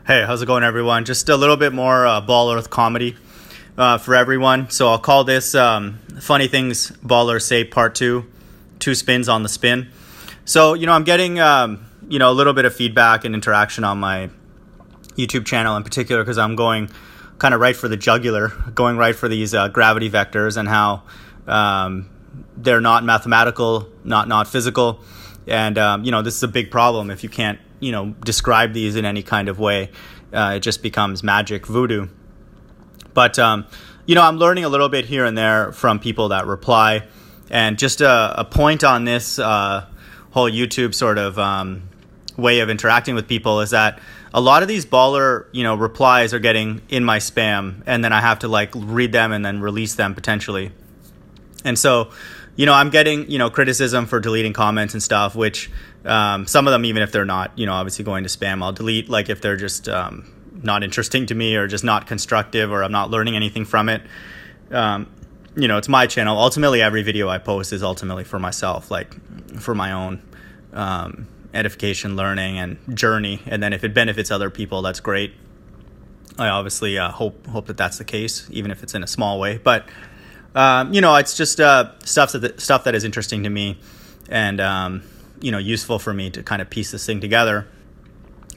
Hey, how's it going, everyone? Just a little bit more Ball Earth comedy for everyone. So I'll call this Funny Things Ballers Say Part 2, Two Spins on the Spin. So, I'm getting, a little bit of feedback and interaction on my YouTube channel in particular because I'm going kind of right for the jugular, going right for these gravity vectors and how they're not mathematical, not physical. And, this is a big problem if you can't describe these in any kind of way. It just becomes magic voodoo. But, I'm learning a little bit here and there from people that reply. And just a point on this whole YouTube sort of way of interacting with people is that a lot of these baller, replies are getting in my spam. And then I have to read them and then release them potentially. And so, I'm getting, criticism for deleting comments and stuff, which some of them, even if they're not, obviously going to spam, I'll delete, if they're just not interesting to me or just not constructive or I'm not learning anything from it. It's my channel. Ultimately, every video I post is ultimately for myself, for my own edification, learning, and journey. And then if it benefits other people, that's great. I obviously hope that that's the case, even if it's in a small way. But it's just stuff that is interesting to me and, useful for me to kind of piece this thing together.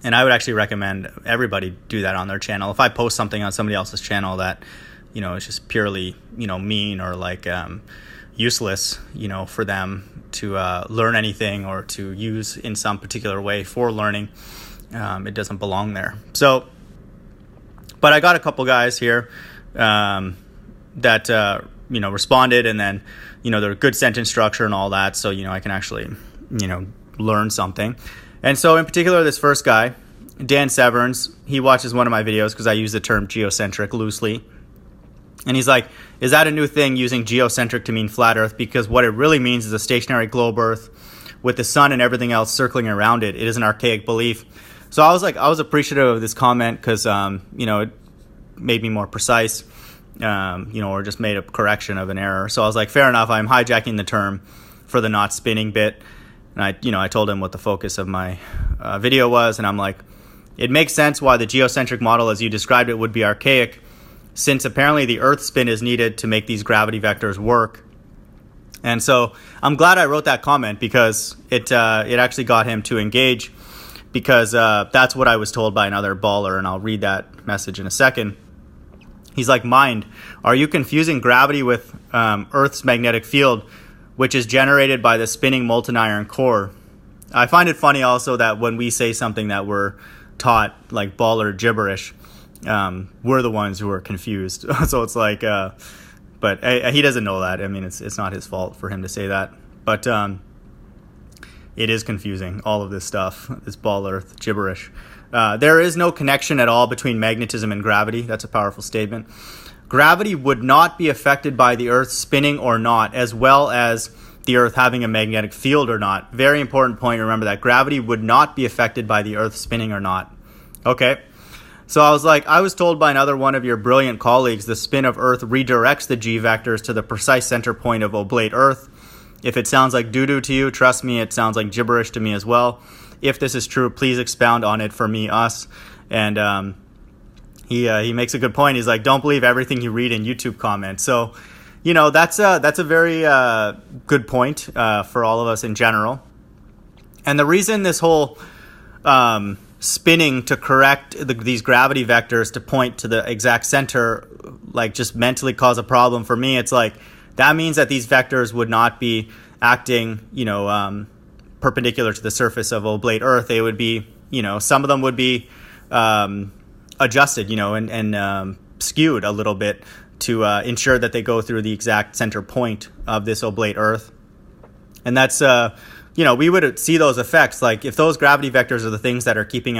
And I would actually recommend everybody do that on their channel. If I post something on somebody else's channel that, is just purely, mean or useless, for them to learn anything or to use in some particular way for learning, it doesn't belong there. So, but I got a couple guys here that, responded, and then, they're good sentence structure and all that. So, I can actually, learn something. And so in particular, this first guy, Dan Severns, he watches one of my videos because I use the term geocentric loosely. And he's like, is that a new thing, using geocentric to mean flat Earth? Because what it really means is a stationary globe Earth with the sun and everything else circling around it. It is an archaic belief. So I was appreciative of this comment because, it made me more precise. Or just made a correction of an error. So I was like, fair enough, I'm hijacking the term for the not spinning bit. And I told him what the focus of my video was. And I'm like, it makes sense why the geocentric model as you described it would be archaic, since apparently the Earth spin is needed to make these gravity vectors work. And so I'm glad I wrote that comment because it actually got him to engage, because that's what I was told by another baller. And I'll read that message in a second. He's like, mind, are you confusing gravity with Earth's magnetic field, which is generated by the spinning molten iron core? I find it funny also that when we say something that we're taught like baller gibberish, we're the ones who are confused. So it's like, but he doesn't know that. I mean, it's not his fault for him to say that. But it is confusing, all of this stuff, this ball earth gibberish. There is no connection at all between magnetism and gravity. That's a powerful statement. Gravity would not be affected by the Earth spinning or not, as well as the Earth having a magnetic field or not. Very important point. Remember that gravity would not be affected by the Earth spinning or not. Okay. So I was told by another one of your brilliant colleagues, the spin of Earth redirects the G vectors to the precise center point of oblate Earth. If it sounds like doo-doo to you, trust me, it sounds like gibberish to me as well. If this is true, please expound on it for me, us. And he makes a good point. He's like, don't believe everything you read in YouTube comments. So, that's a very good point for all of us in general. And the reason this whole spinning to correct these gravity vectors to point to the exact center, just mentally cause a problem for me, it's like, that means that these vectors would not be acting, perpendicular to the surface of oblate Earth. They would be, some of them would be adjusted, and skewed a little bit to ensure that they go through the exact center point of this oblate Earth. And that's, we would see those effects. If those gravity vectors are the things that are keeping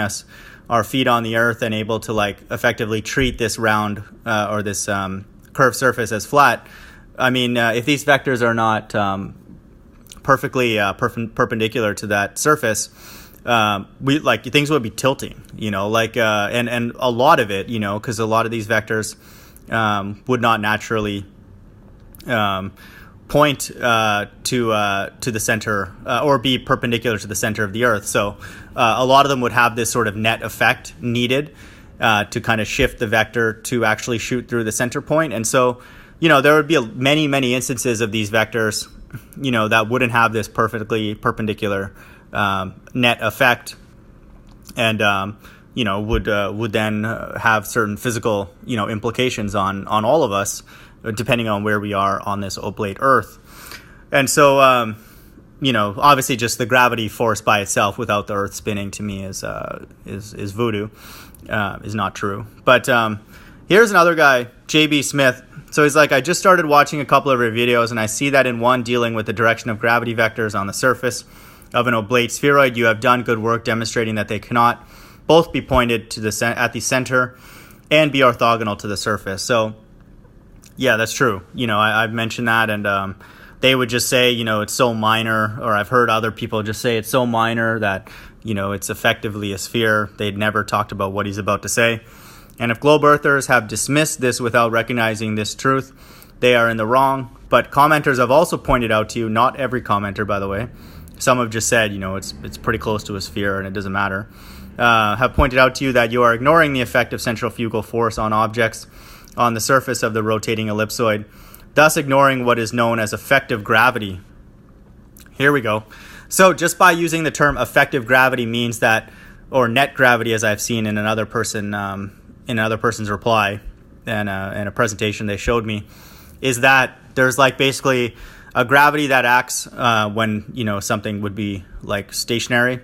our feet on the Earth and able to effectively treat this round or this curved surface as flat. I mean, if these vectors are not perfectly perpendicular to that surface, things would be tilting, and a lot of it, because a lot of these vectors would not naturally point to the center or be perpendicular to the center of the Earth. So a lot of them would have this sort of net effect needed to kind of shift the vector to actually shoot through the center point. And so, there would be many instances of these vectors, that wouldn't have this perfectly perpendicular net effect, and would then have certain physical implications on all of us, depending on where we are on this oblate Earth. And so obviously just the gravity force by itself without the Earth spinning, to me is voodoo, is not true. But here's another guy, JB Smith. So he's like, I just started watching a couple of your videos, and I see that in one dealing with the direction of gravity vectors on the surface of an oblate spheroid, you have done good work demonstrating that they cannot both be pointed to at the center and be orthogonal to the surface. So yeah, that's true. I've mentioned that, and they would just say, it's so minor, or I've heard other people just say it's so minor that, it's effectively a sphere. They'd never talked about what he's about to say. And if globe earthers have dismissed this without recognizing this truth, they are in the wrong. But commenters have also pointed out to you, not every commenter, by the way, some have just said, it's pretty close to a sphere and it doesn't matter, have pointed out to you that you are ignoring the effect of centrifugal force on objects on the surface of the rotating ellipsoid, thus ignoring what is known as effective gravity. Here we go. So just by using the term effective gravity means that, or net gravity, as I've seen in another person's reply and a presentation they showed me, is that there's like basically a gravity that acts when something would be like stationary,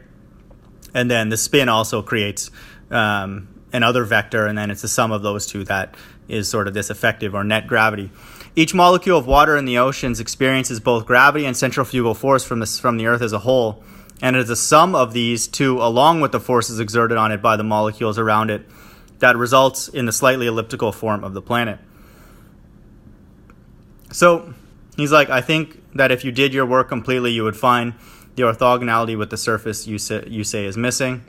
and then the spin also creates another vector, and then it's the sum of those two that is sort of this effective or net gravity. Each molecule of water in the oceans experiences both gravity and centrifugal force from the Earth as a whole, and it is the sum of these two, along with the forces exerted on it by the molecules around it, that results in the slightly elliptical form of the planet. So he's like, I think that if you did your work completely, you would find the orthogonality with the surface you say is missing.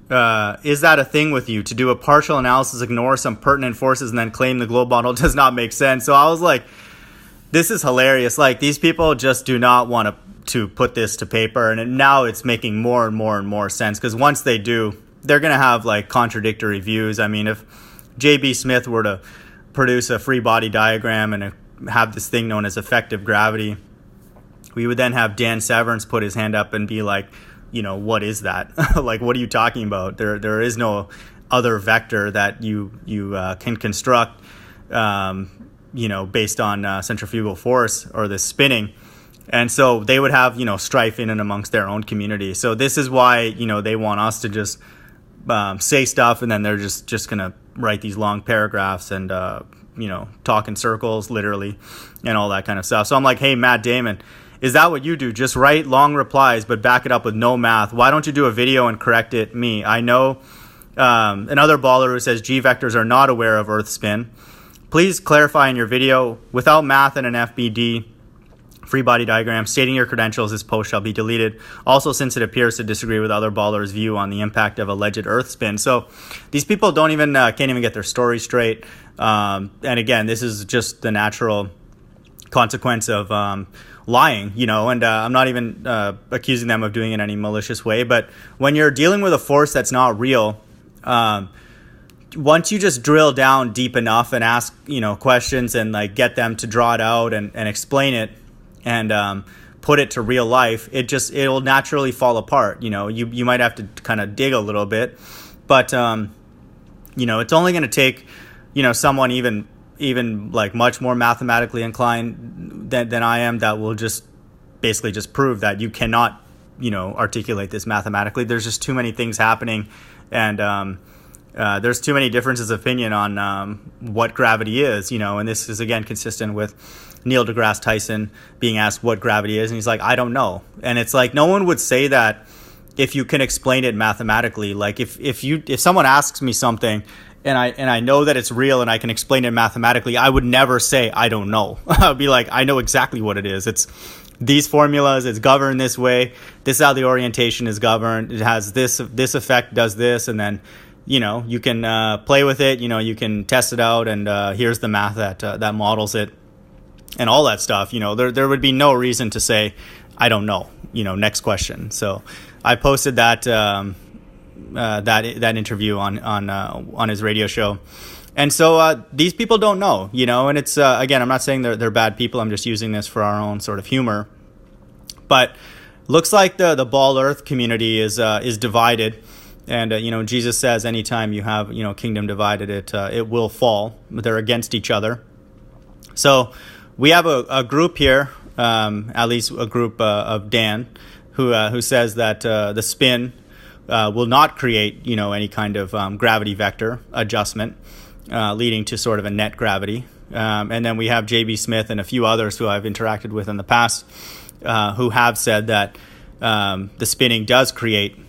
Is that a thing with you? To do a partial analysis, ignore some pertinent forces, and then claim the globe model does not make sense. So I was like, this is hilarious. Like, these people just do not want to put this to paper, and now it's making more and more sense, because once they do, they're going to have like contradictory views. I mean, if J.B. Smith were to produce a free body diagram and have this thing known as effective gravity, we would then have Dan Severance put his hand up and be like, what is that? Like, what are you talking about? There is no other vector that you can construct, based on centrifugal force or the spinning. And so they would have, strife in and amongst their own community. So this is why, they want us to just say stuff, and then they're just going to write these long paragraphs and, talk in circles, literally, and all that kind of stuff. So I'm like, hey, Matt Damon, is that what you do? Just write long replies, but back it up with no math. Why don't you do a video and correct it? Me, I know another baller who says G vectors are not aware of Earth spin. Please clarify in your video, without math and an FBD, free body diagram, stating your credentials, this post shall be deleted. Also, since it appears to disagree with other ballers' view on the impact of alleged Earth spin. So these people can't even get their story straight. And again, this is just the natural consequence of lying, and I'm not even accusing them of doing it in any malicious way. But when you're dealing with a force that's not real, once you just drill down deep enough and ask, questions and like get them to draw it out and explain it and put it to real life, it'll naturally fall apart. You might have to kind of dig a little bit, but it's only going to take, someone even like much more mathematically inclined than I am, that will just basically just prove that you cannot, articulate this mathematically. There's just too many things happening, and there's too many differences of opinion on what gravity is, and this is again consistent with Neil deGrasse Tyson being asked what gravity is, and he's like, I don't know. And it's like, no one would say that if you can explain it mathematically. Like if someone asks me something and I know that it's real and I can explain it mathematically, I would never say I don't know. I'd be like, I know exactly what it is. It's these formulas, it's governed this way, this is how the orientation is governed, it has this effect, does this, and then you can play with it, you can test it out, and here's the math that models it. and all that stuff, there would be no reason to say, I don't know, next question. So I posted that that interview on his radio show. And so these people don't know, and it's, again, I'm not saying they're bad people. I'm just using this for our own sort of humor. But looks like the Ball Earth community is divided. And, Jesus says anytime you have, kingdom divided, it will fall. They're against each other. So we have a group here, at least a group of Dan, who says that the spin will not create, any kind of gravity vector adjustment, leading to sort of a net gravity. And then we have J.B. Smith and a few others who I've interacted with in the past who have said that the spinning does create,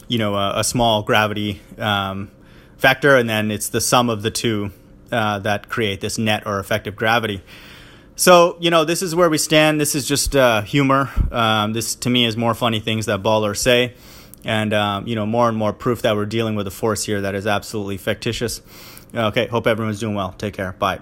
a small gravity vector, and then it's the sum of the two that create this net or effective gravity. So, this is where we stand. This is just humor. This, to me, is more funny things that ballers say. And, more and more proof that we're dealing with a force here that is absolutely fictitious. Okay, hope everyone's doing well. Take care. Bye.